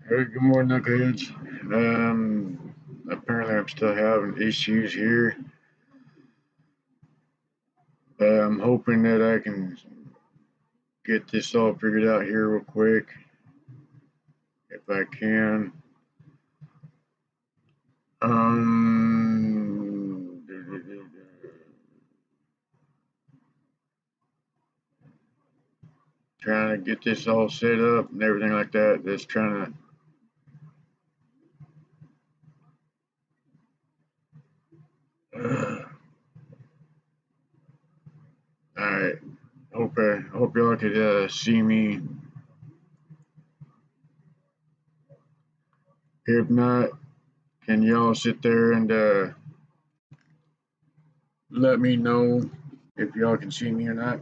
Hey, good morning, Knuckleheads. Apparently I'm still having issues here. I'm hoping that I can get this all figured out here real quick, if I can. Um, Trying to get this all set up and everything like that. Just trying to. All right. Hope y'all could see me. If not, can y'all sit there and let me know if y'all can see me or not?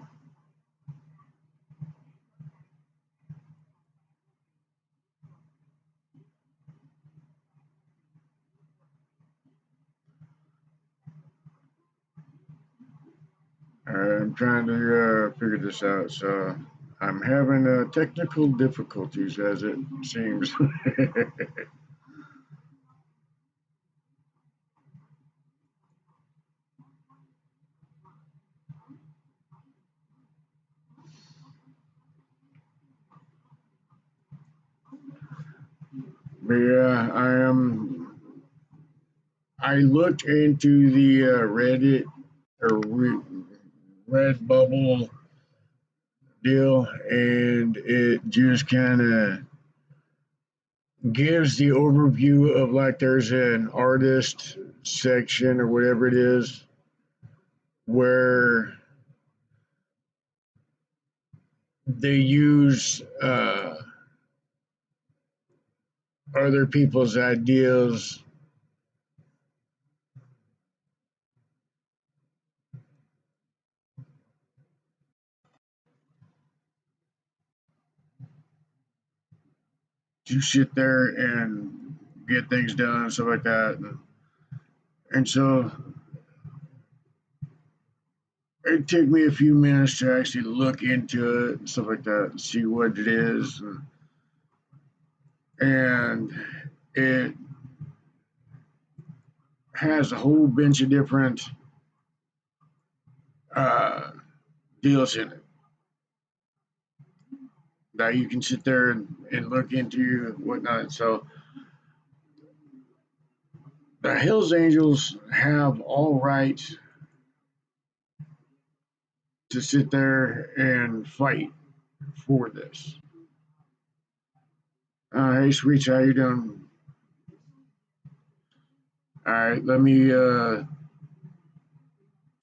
I'm trying to figure this out. So I'm having technical difficulties as it seems. But yeah, I looked into the Reddit or Redbubble deal, and it just kind of gives the overview of like there's an artist section or whatever it is where they use other people's ideas to sit there and get things done and stuff like that. And so it took me a few minutes to actually look into it and stuff like that and see what it is. And it has a whole bunch of different uh, deals in it that you can sit there and look into and whatnot. So the Hills Angels have all right to sit there and fight for this. Hey, Sweets, how you doing? All right, let me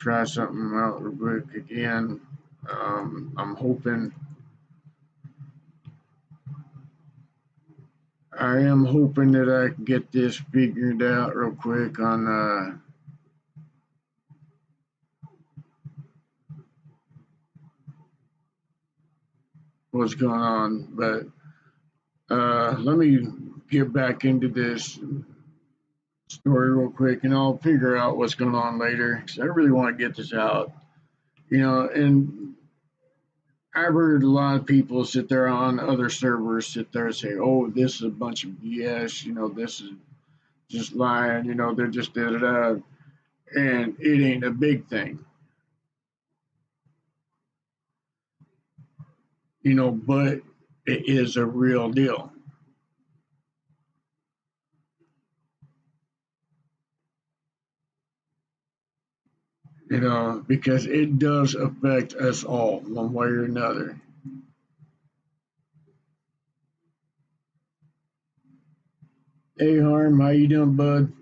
try something out real quick again. I'm hoping, I am hoping that I can get this figured out real quick on what's going on. But let me get back into this story real quick, and I'll figure out what's going on later because I really want to get this out. And I've heard a lot of people sit there on other servers sit there and say, "Oh, this is a bunch of BS. This is just lying. They're just da da da," and it ain't a big thing. But it is a real deal. Because it does affect us all one way or another. Hey, Harm, how you doing, bud?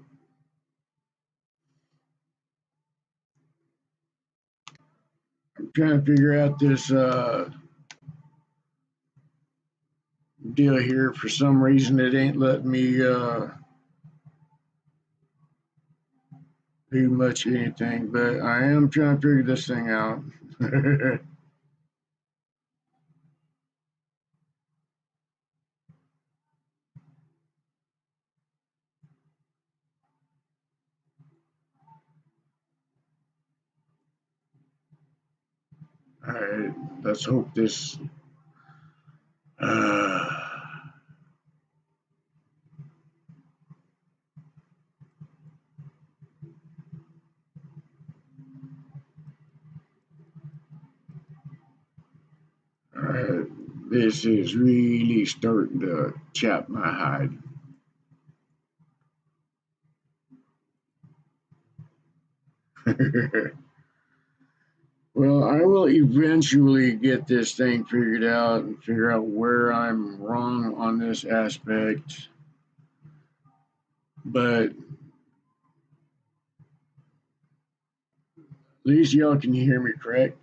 I'm trying to figure out this deal here. For some reason, it ain't letting me do much anything, but I am trying to figure this thing out. All right, let's hope this. Uh, this is really starting to chap my hide. Well, I will eventually get this thing figured out and figure out where I'm wrong on this aspect. But at least y'all can hear me, correct?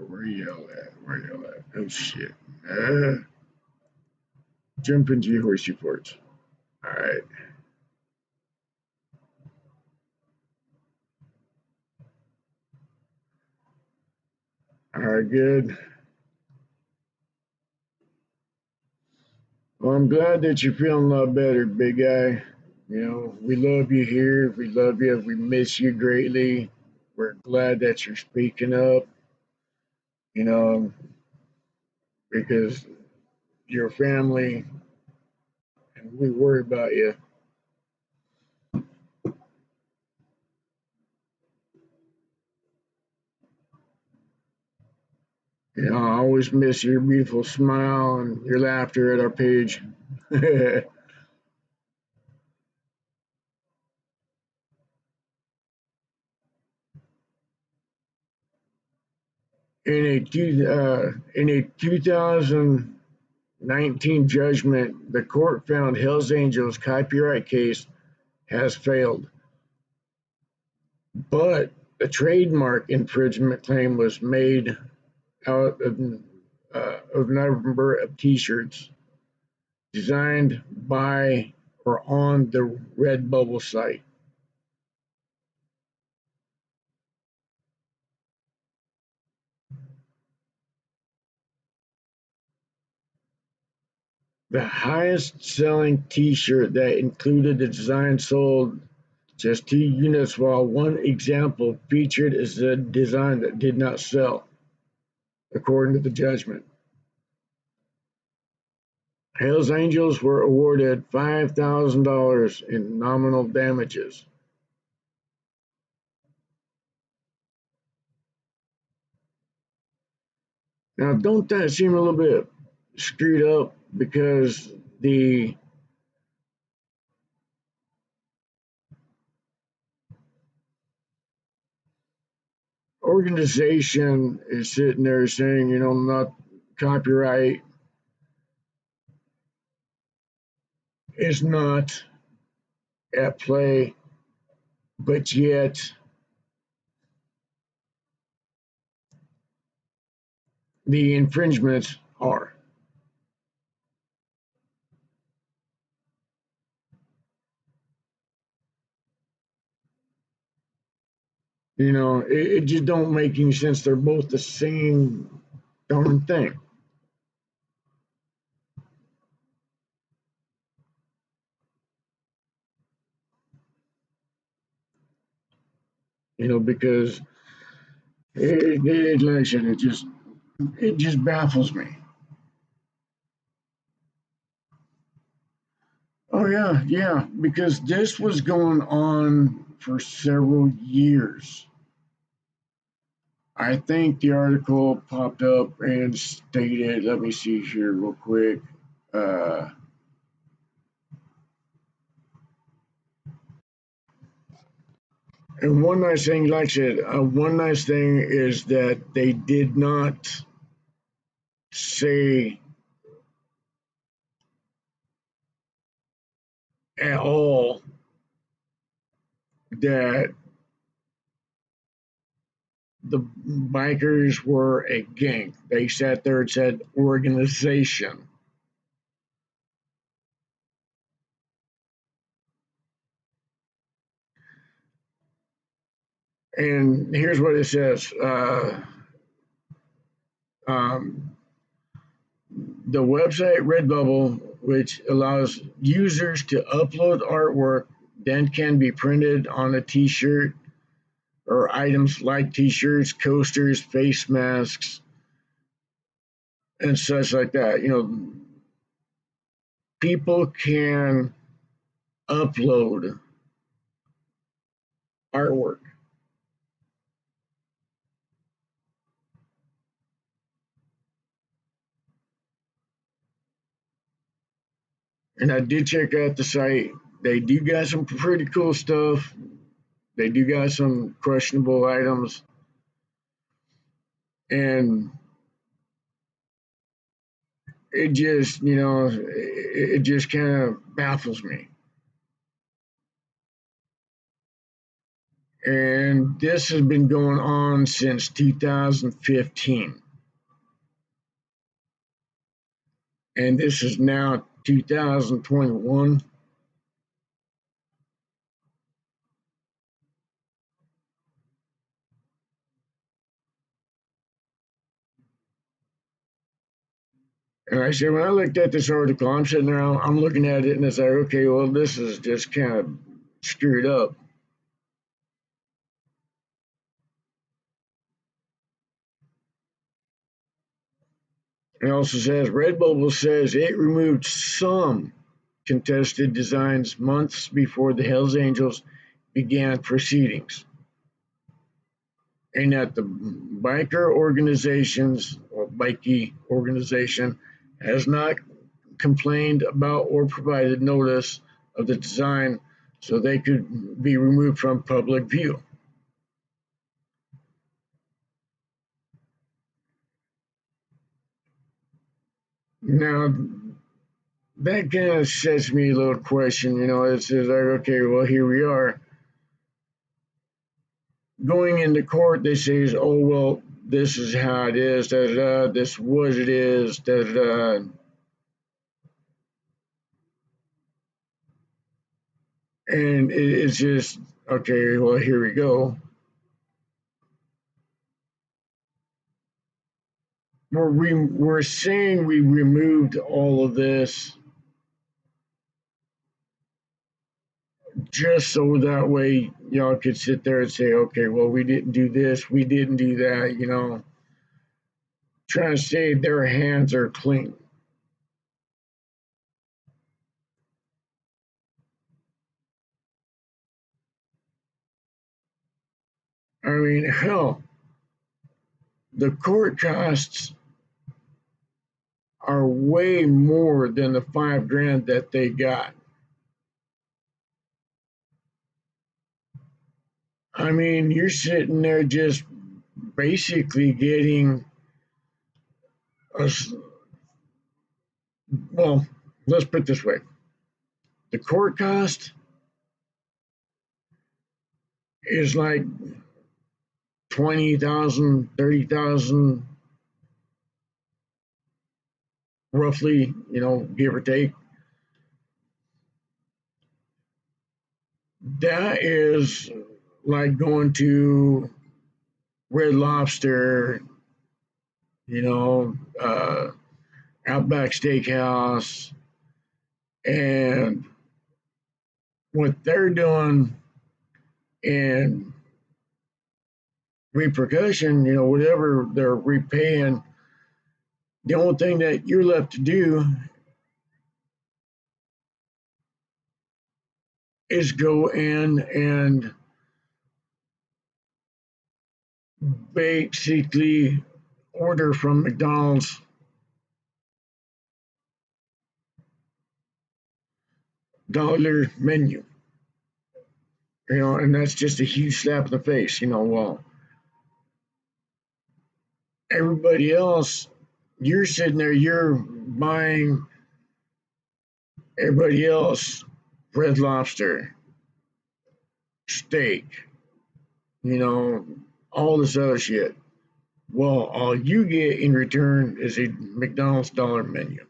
Where y'all at? Where y'all at? Oh shit. Jump into your horsey ports. Alright. Alright, good. Well, I'm glad that you're feeling a lot better, big guy. You know, we love you here. We love you. We miss you greatly. We're glad that you're speaking up, you know, because your family and we worry about you. You know, I always miss your beautiful smile and your laughter at our page. In in a 2019 judgment, the court found Hell's Angels' copyright case has failed, but a trademark infringement claim was made out of a number of T-shirts designed by or on the Redbubble site. The highest selling T-shirt that included the design sold just 2 units, while one example featured is a design that did not sell, according to the judgment. Hells Angels were awarded $5,000 in nominal damages. Now, don't that seem a little bit screwed up because the organization is sitting there saying, you know, not copyright is not at play, but yet the infringements are. You know, it just don't make any sense. They're both the same darn thing. You know, because like I said, it just baffles me. Oh yeah, yeah, because this was going on for several years. I think the article popped up and stated, let me see here real quick. Uh, and one nice thing, like I said, one nice thing is that they did not say at all that the bikers were a gang. They sat there and said organization. And here's what it says. Um, the website Redbubble, which allows users to upload artwork, then can be printed on a t-shirt or items like t-shirts, coasters, face masks, and such like that. People can upload artwork. And I did check out the site. They do got some pretty cool stuff. They do got some questionable items. And it just, it just kind of baffles me. And this has been going on since 2015. And this is now 2021. And I said, when I looked at this article, I'm sitting there, I'm looking at it, and it's like, okay, well, this is just kind of screwed up. It also says Redbubble says it removed some contested designs months before the Hells Angels began proceedings, and that the biker organizations or bikey organization has not complained about or provided notice of the design so they could be removed from public view. Now, that kind of sets me a little question, it's like, okay, well, here we are. Going into court, they say, oh, well, this is how it is, da, da, da, this is what it is, da, da, da. And it's just, okay, well, here we go. We're saying we removed all of this just so that way y'all could sit there and say, okay, well, we didn't do this, we didn't do that, trying to say their hands are clean. I mean, hell, the court costs are way more than the $5,000 that they got. I mean, you're sitting there just basically getting a, well, let's put it this way. The court cost is like 20,000, 30,000, roughly, give or take. That is like going to Red Lobster, Outback Steakhouse, and what they're doing in repercussion, whatever they're repaying, the only thing that you're left to do is go in and basically order from McDonald's dollar menu, and that's just a huge slap in the face, well, everybody else, you're sitting there, you're buying everybody else Red Lobster, steak, all this other shit. Well, all you get in return is a McDonald's dollar menu.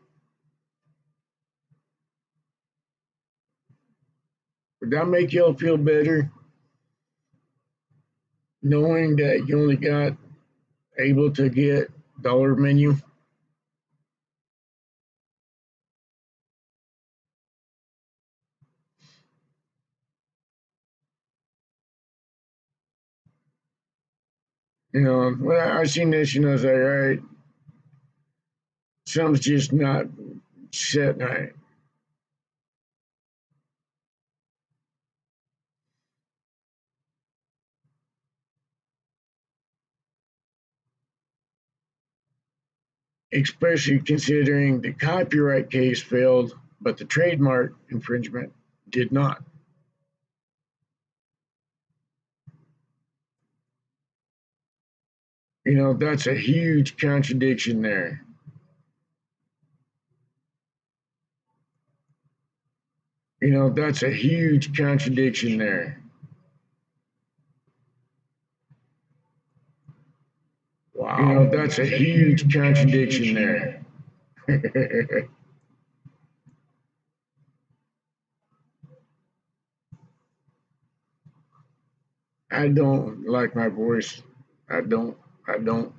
Would that make y'all feel better? knowing that you only got able to get dollar menu. When I seen this, I was like, all right, something's just not set right. Especially considering the copyright case failed, but the trademark infringement did not. That's a huge contradiction there. That's a huge contradiction there. Wow. That's a huge contradiction there. I don't like my voice. I don't. I don't.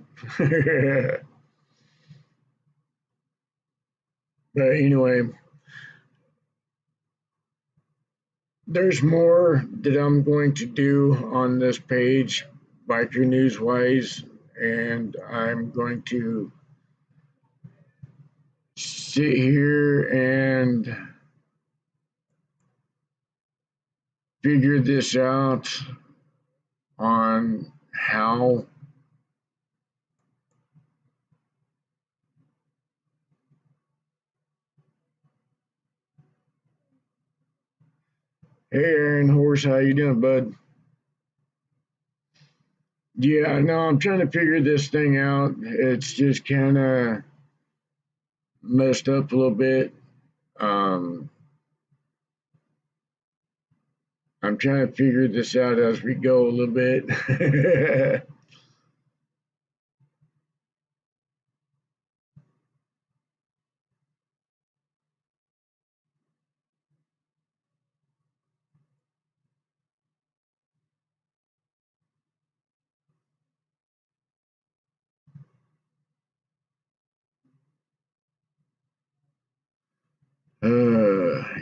But anyway, there's more that I'm going to do on this page, Biker Newswise, and I'm going to sit here and figure this out on how Hey Aaron Horse, how you doing, bud? Yeah, no, I'm trying to figure this thing out. It's just kind of messed up a little bit. Um, I'm trying to figure this out as we go a little bit.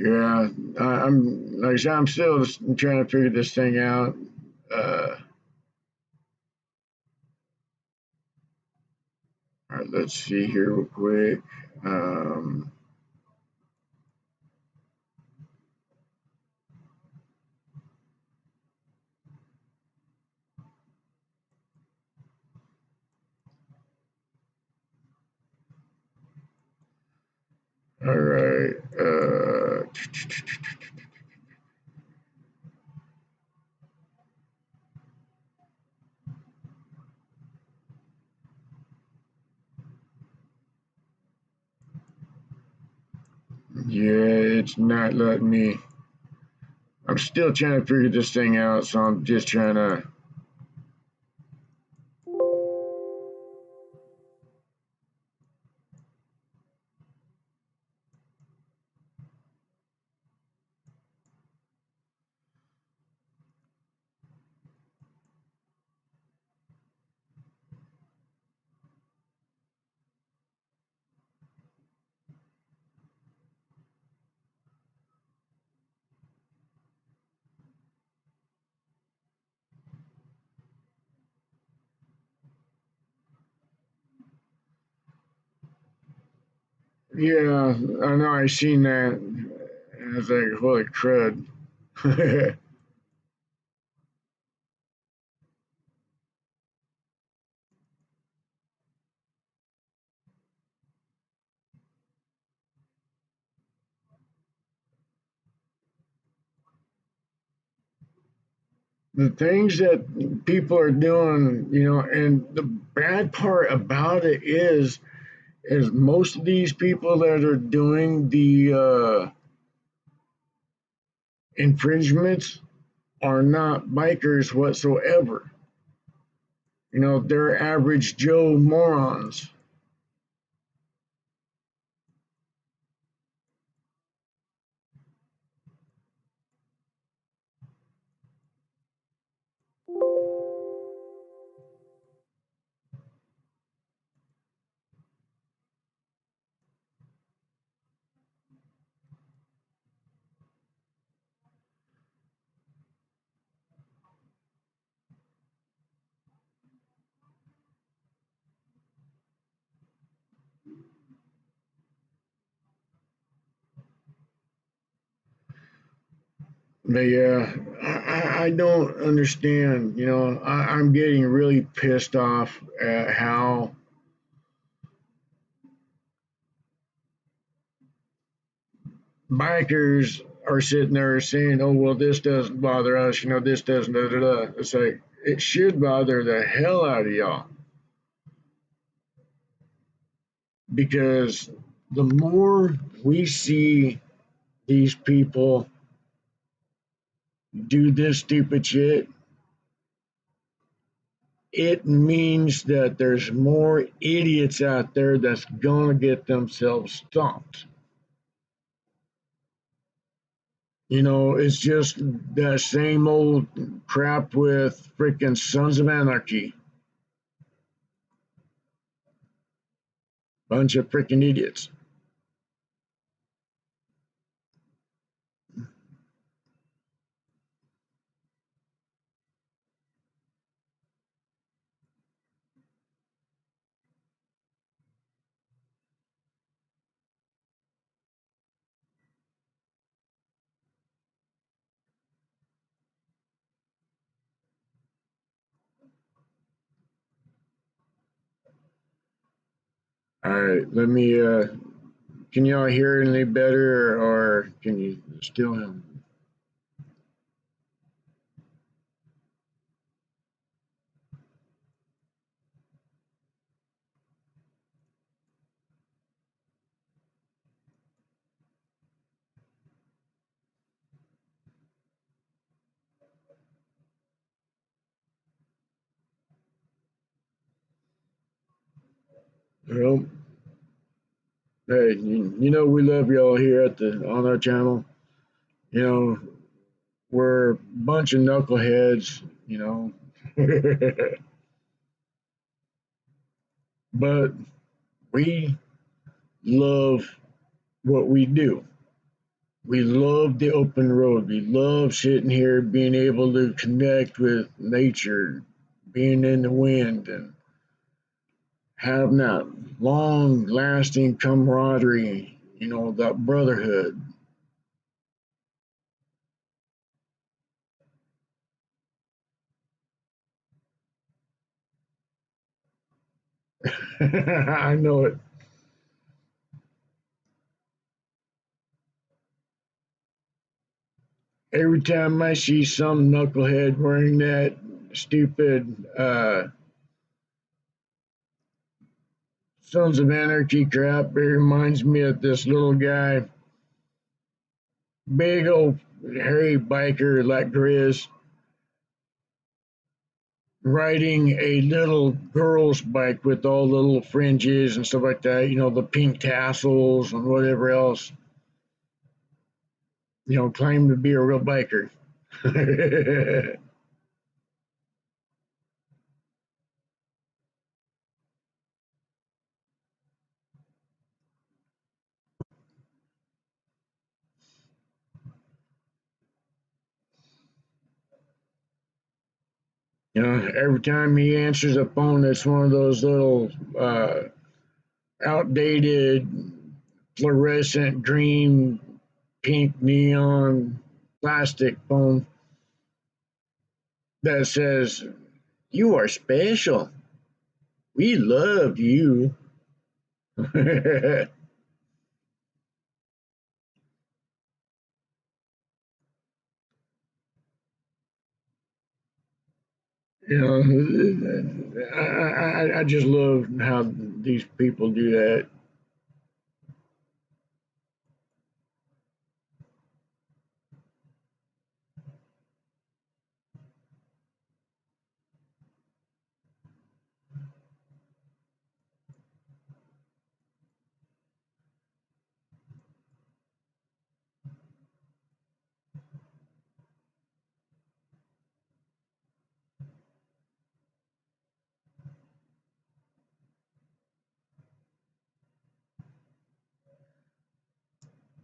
Yeah, I'm like I said, I'm still trying to figure this thing out. Uh, all right, let's see here real quick. Um, all right. Yeah, it's not letting me. I'm still trying to figure this thing out, so I'm just trying to. Yeah, I know. I seen that. And I was like, holy crud. The things that people are doing, and the bad part about it is most of these people that are doing the infringements are not bikers whatsoever. They're average Joe morons. But yeah, I don't understand. I'm getting really pissed off at how bikers are sitting there saying, "Oh well, this doesn't bother us. This doesn't." Da, da, da. It's like it should bother the hell out of y'all because the more we see these people do this stupid shit, it means that there's more idiots out there that's gonna get themselves stomped. It's just that same old crap with freaking Sons of Anarchy. Bunch of freaking idiots. All right, let me. Can y'all hear any better, or can you still hear me? Well, hey, we love y'all here on our channel. You know we're a bunch of knuckleheads. But we love what we do. We love the open road. We love sitting here, being able to connect with nature, being in the wind, and having that long lasting camaraderie, that brotherhood. I know it. Every time I see some knucklehead wearing that stupid Sons of Anarchy crap, it reminds me of this little guy, big old hairy biker like Grizz, riding a little girl's bike with all the little fringes and stuff like that, the pink tassels and whatever else, claim to be a real biker. Every time he answers a phone, it's one of those little outdated fluorescent green, pink neon plastic phone that says, "You are special. We love you." I just love how these people do that.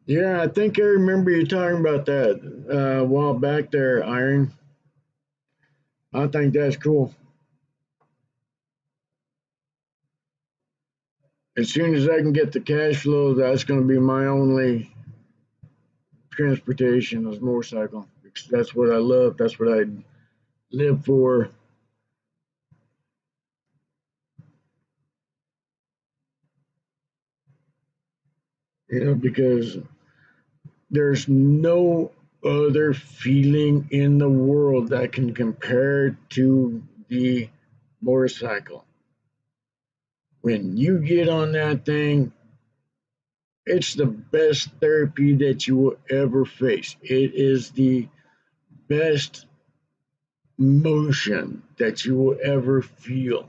Yeah, I think I remember you talking about that a while back there, Iron. I think that's cool. As soon as I can get the cash flow, that's going to be my only transportation is motorcycle athletics. That's what I love. That's what I live for. Because there's no other feeling in the world that can compare to the motorcycle. When you get on that thing, it's the best therapy that you will ever face. It is the best motion that you will ever feel.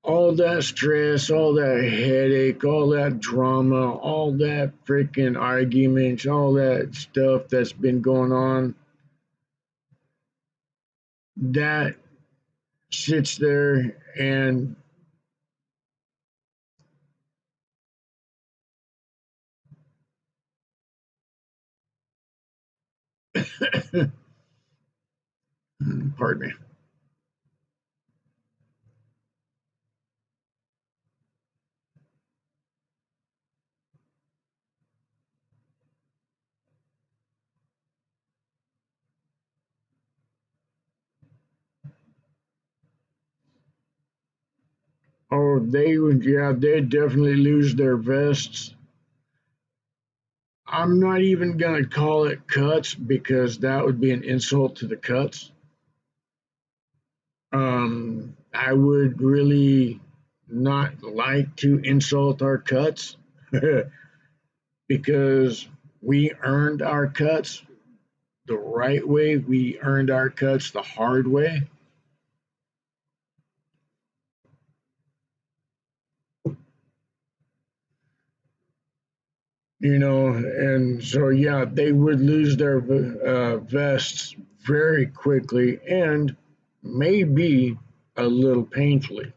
All that stress, all that headache, all that drama, all that freaking arguments, all that stuff that's been going on, that sits there and pardon me. Oh, they would, yeah, they definitely lose their vests. I'm not even gonna call it cuts because that would be an insult to the cuts. I would really not like to insult our cuts because we earned our cuts the right way. We earned our cuts the hard way. And so yeah, they would lose their vests very quickly and maybe a little painfully.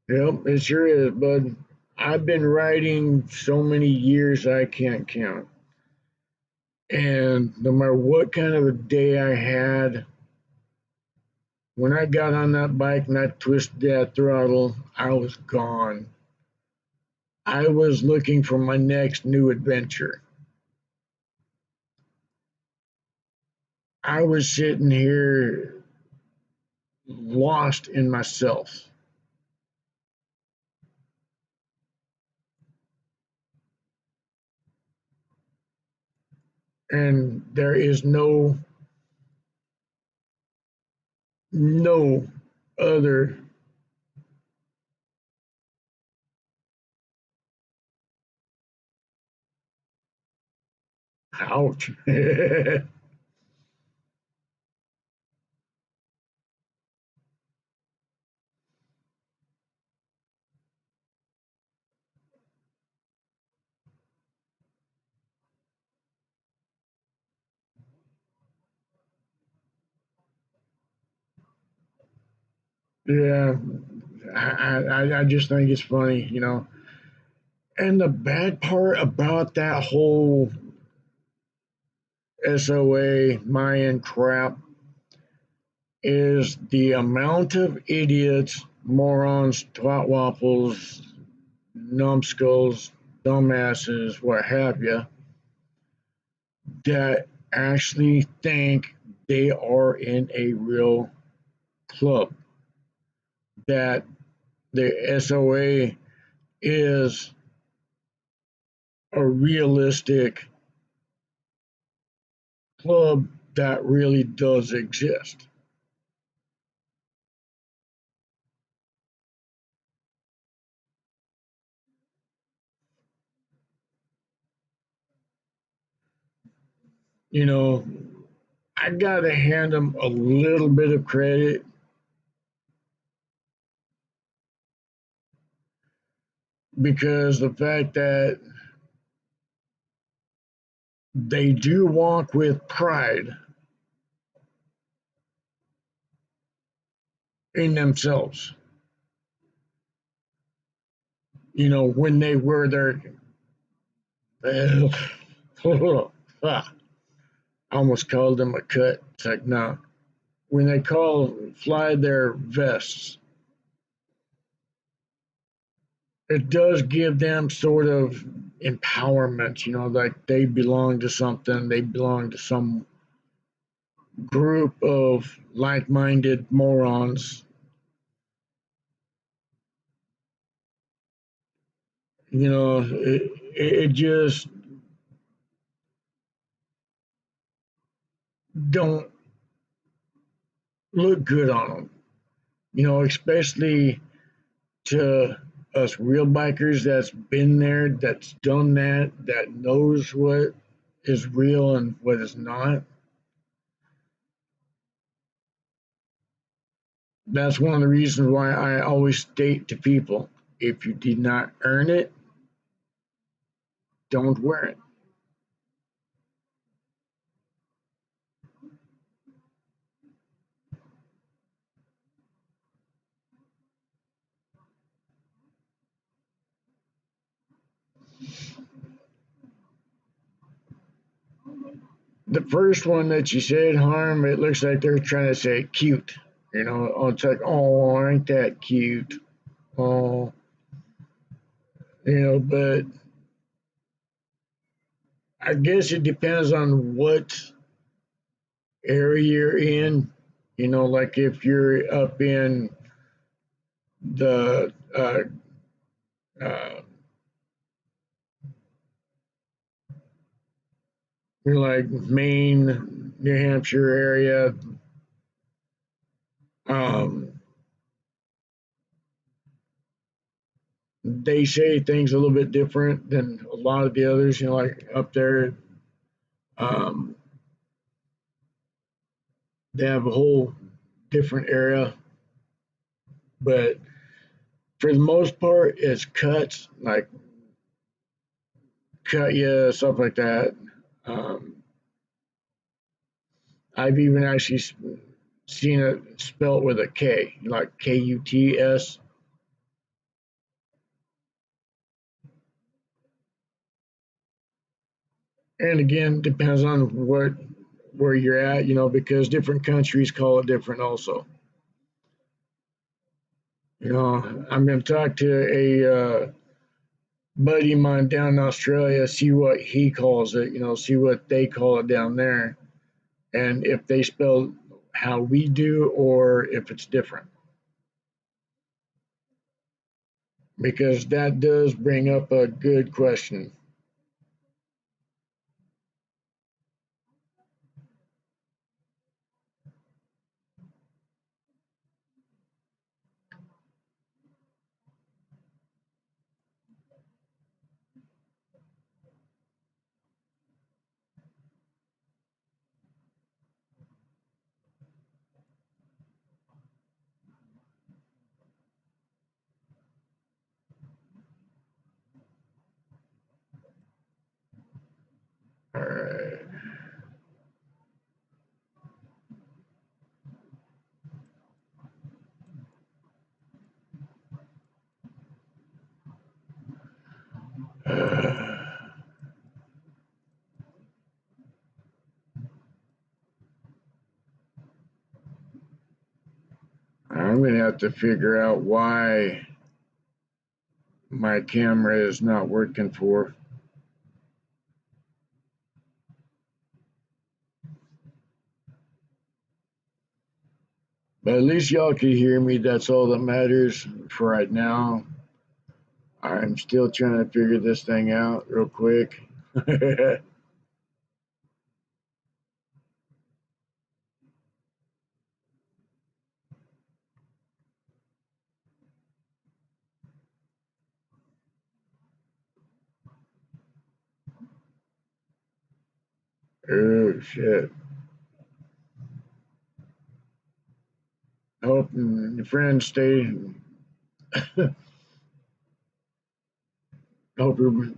Yep, it sure is, bud. I've been riding so many years I can't count. And no matter what kind of a day I had, when I got on that bike and I twisted that throttle, I was gone. I was looking for my next new adventure. I was sitting here lost in myself. And there is no other. Ouch. Yeah, I just think it's funny. And the bad part about that whole SOA Mayan crap is the amount of idiots, morons, twat waffles, numbskulls, dumbasses, what have you, that actually think they are in a real club. That the SOA is a realistic club that really does exist. You know, I gotta hand them a little bit of credit because the fact that they do walk with pride in themselves. when they were there. I almost called them a cut. It's like, no. When they fly their vests, it does give them sort of empowerment, like they belong to something, they belong to some group of like minded morons. It just don't look good on them, especially to us real bikers that's been there, that's done that, that knows what is real and what is not. That's one of the reasons why I always state to people, if you did not earn it, don't wear it. The first one that you said, Harm, it looks like they're trying to say cute. It's like, oh, ain't that cute? Oh, but I guess it depends on what area you're in. Like if you're up in the uh, you're like Maine, New Hampshire area. Um, they say things a little bit different than a lot of the others. Like up there, um, they have a whole different area, but for the most part, it's cuts, like cut you, stuff like that. Um, I've even actually seen it spelt with a K, like Kuts. And again, depends on where you're at, because different countries call it different also. I'm going to talk to a buddy of mine down in Australia, see what he calls it, see what they call it down there, and if they spell how we do or if it's different. Because that does bring up a good question. All right. I'm going to have to figure out why my camera is not working for. But at least y'all can hear me. That's all that matters for right now. I'm still trying to figure this thing out real quick. Oh shit. Hope your friends stay. Hope your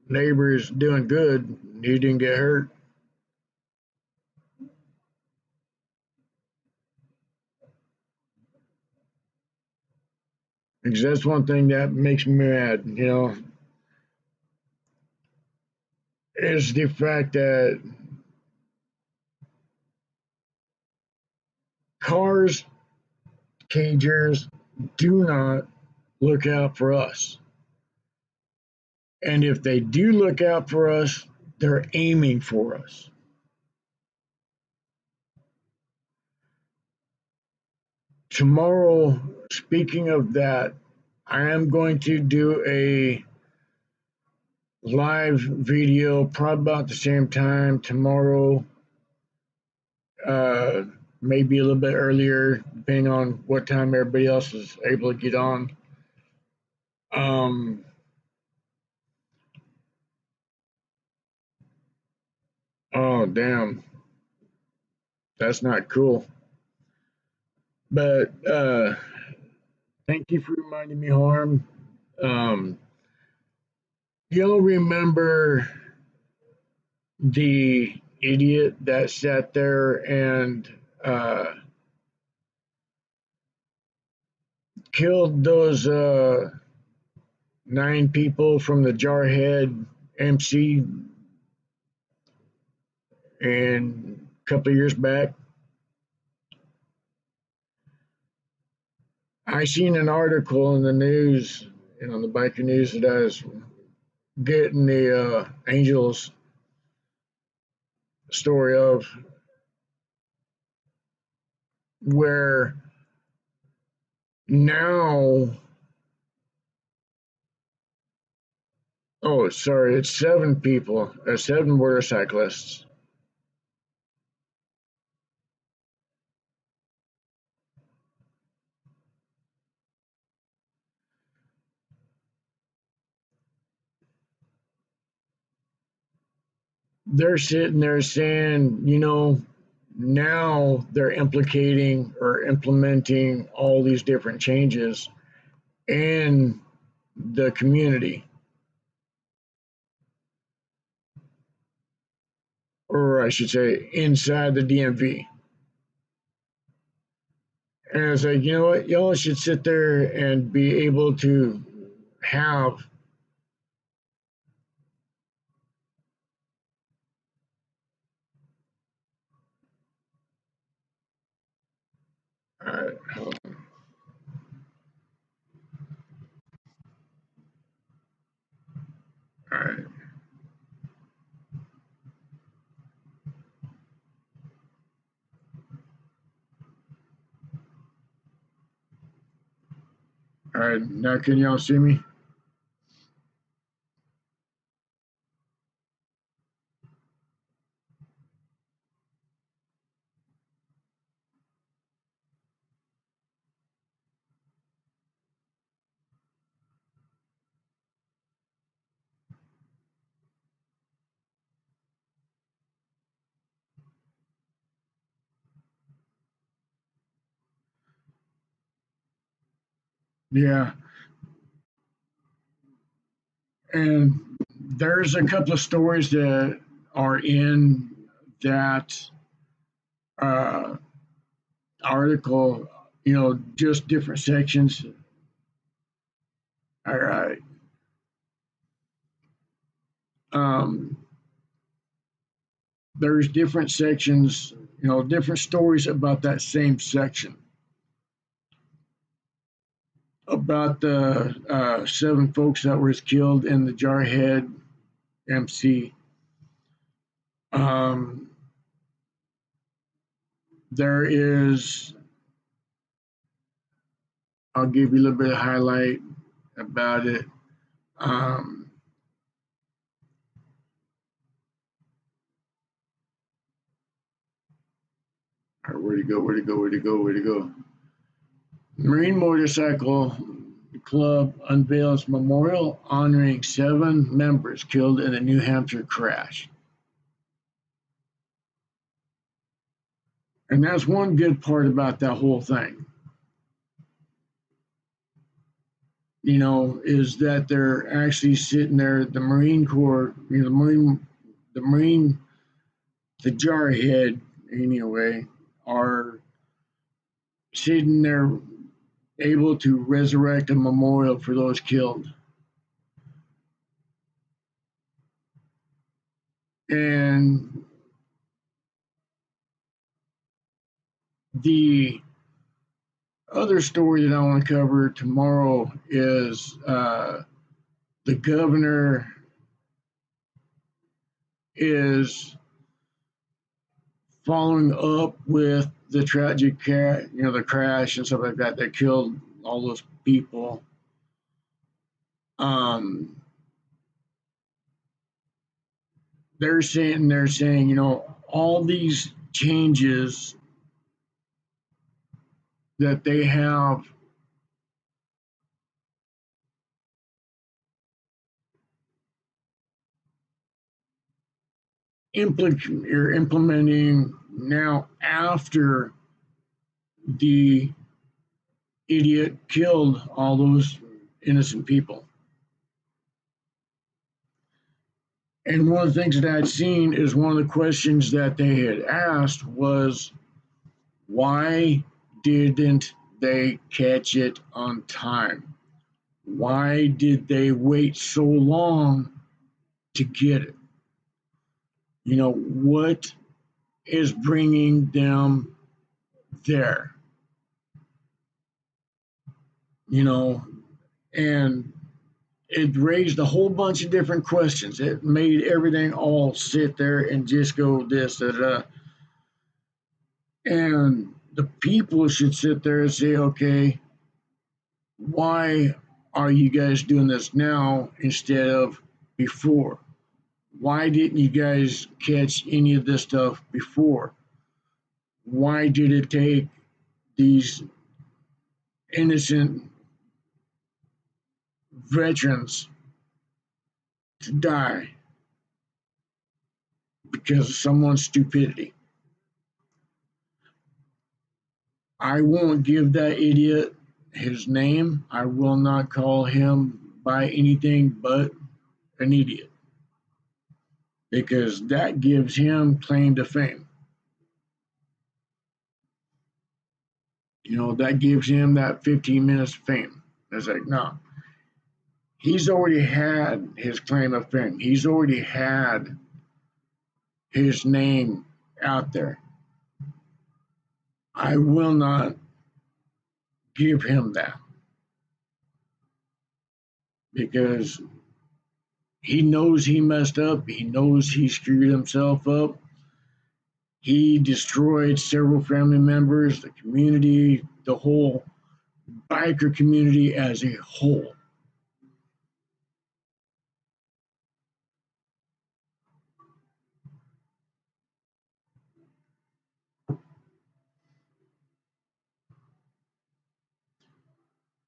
neighbor is doing good. You didn't get hurt. because that's one thing that makes me mad, is the fact that cars, cagers do not look out for us. And if they do look out for us, they're aiming for us. Tomorrow, speaking of that, I am going to do a live video probably about the same time tomorrow, uh, maybe a little bit earlier, depending on what time everybody else is able to get on. Oh, damn. That's not cool. But thank you for reminding me, Harm. Y'all remember the idiot that sat there and killed those 9 people from the Jarhead MC and a couple of years back? I seen an article in the news, the biker news that I was getting the Angels story of, where now, oh, sorry, it's 7 people, 7 motorcyclists. They're sitting there saying, now they're implicating or implementing all these different changes in the community, or I should say, inside the DMV. And I was like, you know what? Y'all should sit there and be able to have all right. All right, now can y'all see me? Yeah. And there's a couple of stories that are in that uh, article, just different sections. All right. Um, there's different sections, different stories about that same section. About the 7 folks that were killed in the Jarhead MC. There is, I'll give you a little bit of highlight about it. Where'd it go? Where'd it go? Where'd it go? Where'd it go? Marine Motorcycle Club unveils memorial honoring 7 members killed in a New Hampshire crash. And that's one good part about that whole thing. Is that they're actually sitting there, the Marine Corps, the Jarhead anyway, are sitting there able to resurrect a memorial for those killed. And the other story that I want to cover tomorrow is the governor is following up with the tragic the crash and stuff like that that killed all those people. They're saying, all these changes that they have implementing now after the idiot killed all those innocent people. And one of the things that I'd seen is one of the questions that they had asked was, why didn't they catch it on time? Why did they wait so long to get it? What is bringing them there? And it raised a whole bunch of different questions. It made everything all sit there and just go this, that. And the people should sit there and say, okay, why are you guys doing this now instead of before? Why didn't you guys catch any of this stuff before? Why did it take these innocent veterans to die because of someone's stupidity? I won't give that idiot his name. I will not call him by anything but an idiot, because that gives him claim to fame. That gives him that 15 minutes of fame. It's like, no, he's already had his claim of fame. He's already had his name out there. I will not give him that, because he knows he messed up. He knows he screwed himself up. He destroyed several family members, the community, the whole biker community as a whole.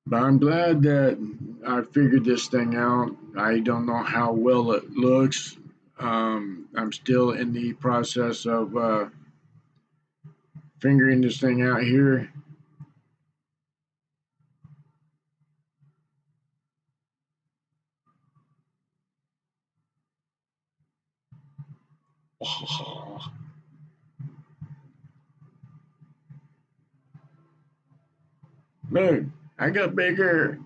But I'm glad that I figured this thing out. I don't know how well it looks. I'm still in the process of figuring this thing out here. Look, I got bigger.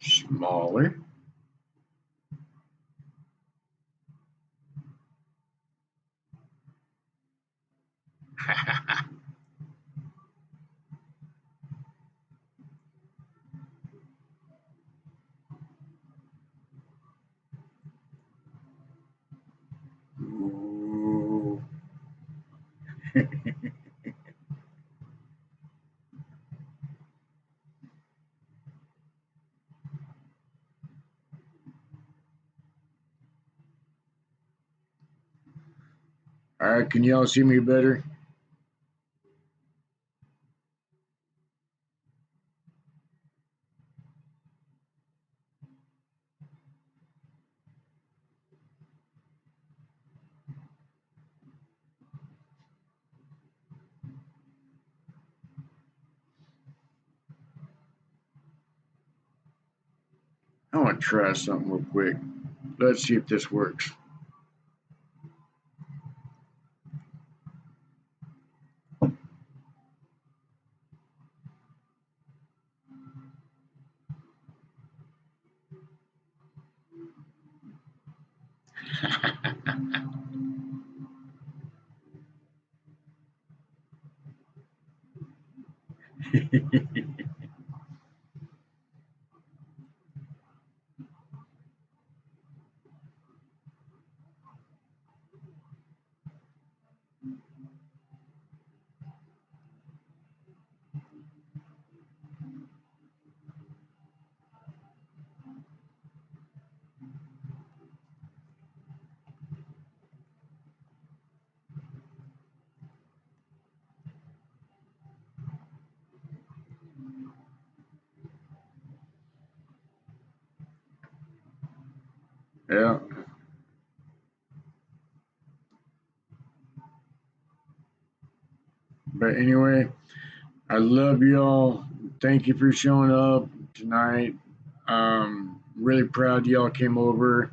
Smaller. Ooh. All right, can y'all see me better? I want to try something real quick. Let's see if this works. Yeah. But anyway, I love y'all. Thank you for showing up tonight. Really proud y'all came over.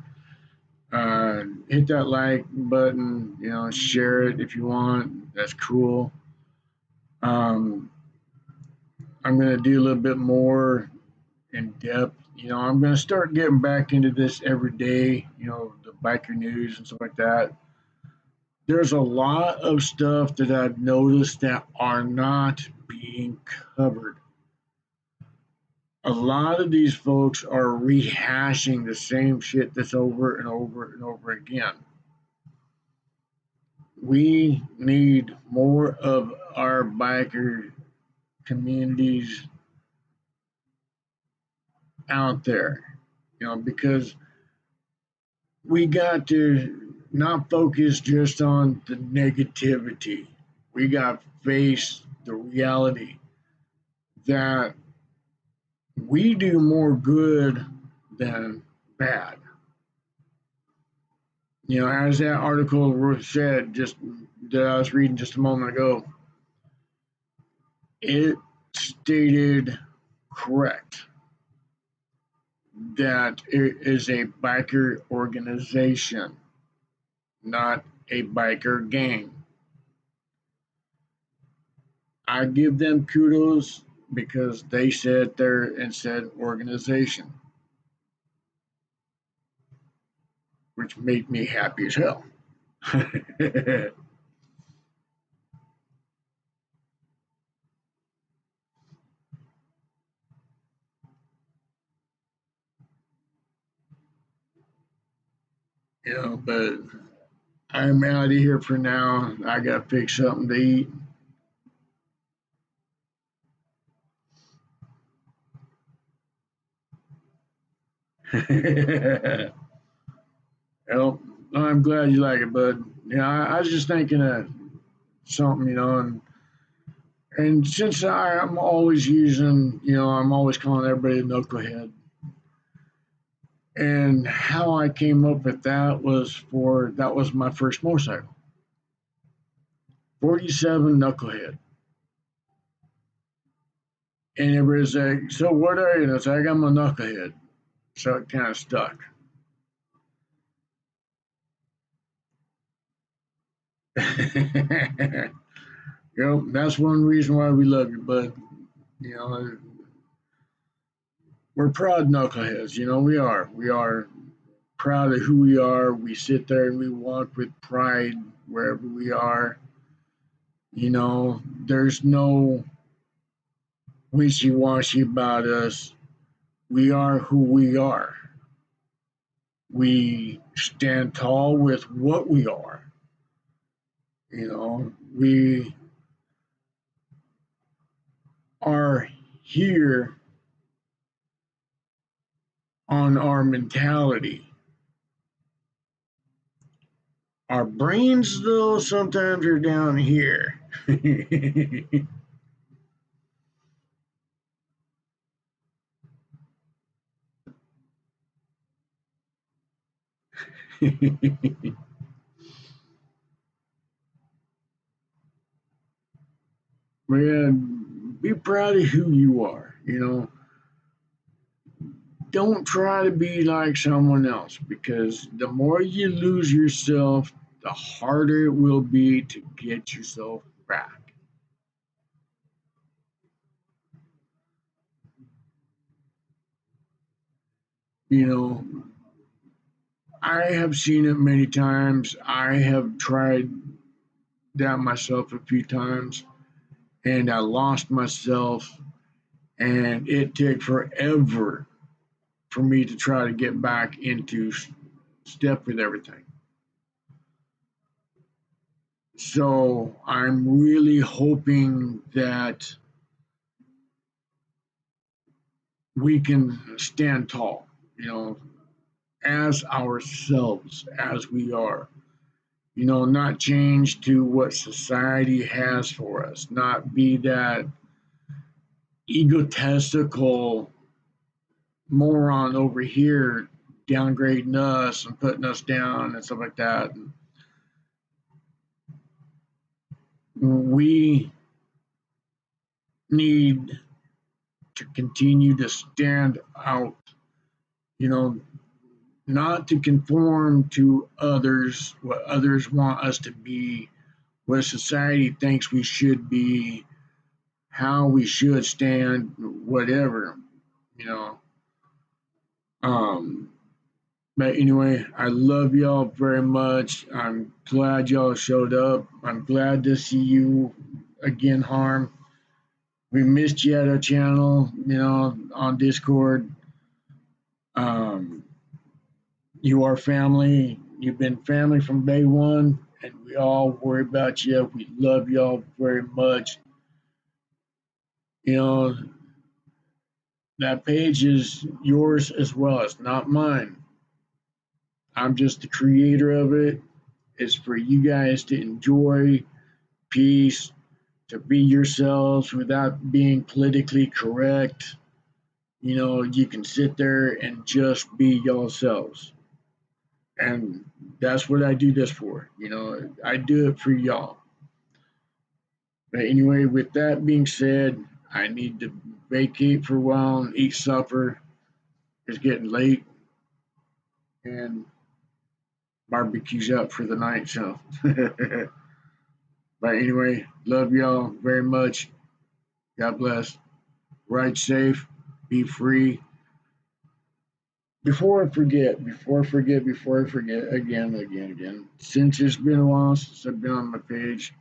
Hit that like button, share it if you want. That's cool. Um, I'm going to do a little bit more in depth. I'm going to start getting back into this every day, the biker news and stuff like that. There's a lot of stuff that I've noticed that are not being covered. A lot of these folks are rehashing the same shit that's over and over and over again. We need more of our biker communities out there, because we got to not focus just on the negativity. We got to face the reality that we do more good than bad. As that article said, just that I was reading just a moment ago, it stated correct that it is a biker organization, not a biker gang. I give them kudos because they sat there and said organization, which made me happy as hell. But I'm out of here for now. I got to fix something to eat. Well, I'm glad you like it, bud. I was just thinking of something, and since I'm always using, I'm always calling everybody a knucklehead. And how I came up with that was my first motorcycle, 47 knucklehead. And everybody's like, so what are you? And it's like, I'm a knucklehead. So it kind of stuck. That's one reason why we love you, bud. You know, we're proud knuckleheads. We are. We are proud of who we are. We sit there and we walk with pride wherever we are. There's no wishy washy about us. We are who we are. We stand tall with what we are. We are here on our mentality. Our brains, though, sometimes are down here. Man, be proud of who you are. Don't try to be like someone else because the more you lose yourself, the harder it will be to get yourself back. You know, I have seen it many times. I have tried that myself a few times. and I lost myself, and it took forever for me to try to get back into step with everything. So I'm really hoping that we can stand tall, as ourselves, as we are, not change to what society has for us, not be that egotistical moron over here downgrading us and putting us down and stuff like that. We need to continue to stand out, you know, not to conform to others, what others want us to be, what society thinks we should be, how we should stand, whatever, you know. Um, but anyway, I love y'all very much. I'm glad y'all showed up. I'm glad to see you again, Harm. We missed you at our channel, on Discord. Um, you are family. You've been family from day one, and we all worry about you. We love y'all very much. You know, that page is yours as well. It's not mine. I'm just the creator of it. It's for you guys to enjoy peace, to be yourselves without being politically correct. You can sit there and just be yourselves. And that's what I do this for. I do it for y'all. But anyway, with that being said, I need to vacate for a while and eat supper. It's getting late, and barbecue's up for the night. So, but anyway, love y'all very much. God bless. Ride safe. Be free. Before I forget, again, since it's been a while since I've been on my page,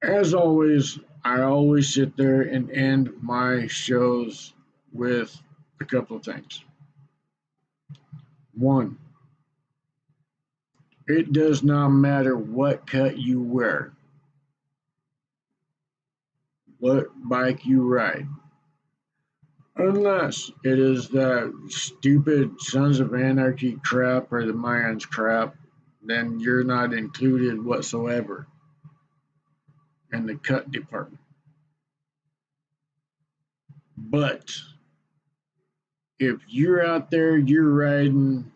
as always, I always sit there and end my shows with a couple of things. One, it does not matter what cut you wear, what bike you ride, unless it is that stupid Sons of Anarchy crap or the Mayans crap, then you're not included whatsoever in the cut department. But if you're out there, you're riding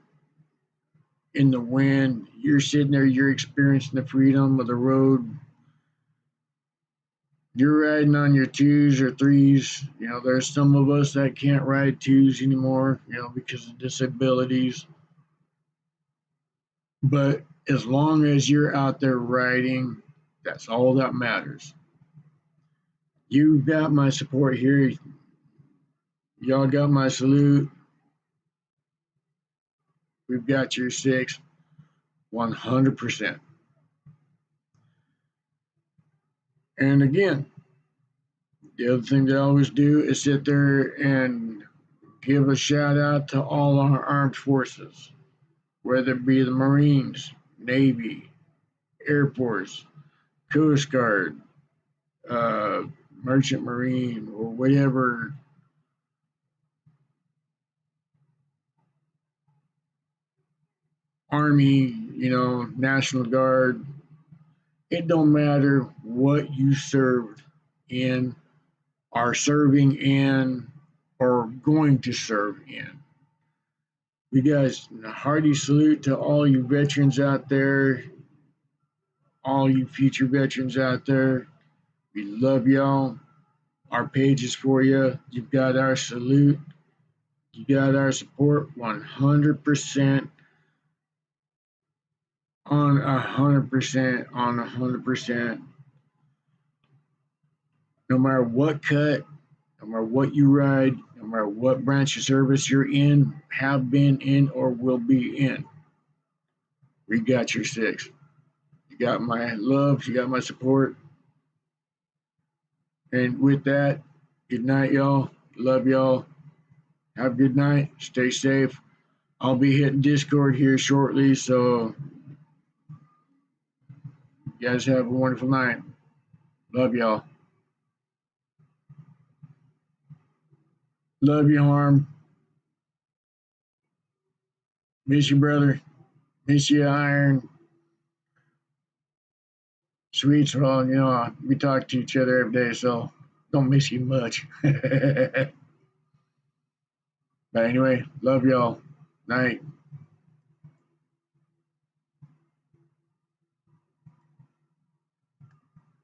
in the wind, you're sitting there, you're experiencing the freedom of the road, you're riding on your twos or threes. There's some of us that can't ride twos anymore, because of disabilities. But as long as you're out there riding, that's all that matters. You've got my support here. Y'all got my salute. We've got your 6, 100%. And again, the other thing that I always do is sit there and give a shout out to all our armed forces, whether it be the Marines, Navy, Air Force, Coast Guard, Merchant Marine, or whatever Army, National Guard. It don't matter what you served in, are serving in, or going to serve in. You guys, a hearty salute to all you veterans out there, all you future veterans out there. We love y'all. Our page is for you. You've got our salute. You got our support 100% on 100% on 100%. No matter what cut, no matter what you ride, no matter what branch of service you're in, have been in, or will be in, we got your 6. You got my love. You got my support. And with that, good night, y'all. Love y'all. Have a good night. Stay safe. I'll be hitting Discord here shortly, so you guys have a wonderful night. Love y'all. Love you, Harm. Miss you, brother. Miss you, Iron. Sweets, well, we talk to each other every day, so don't miss you much. But anyway, love y'all. Night.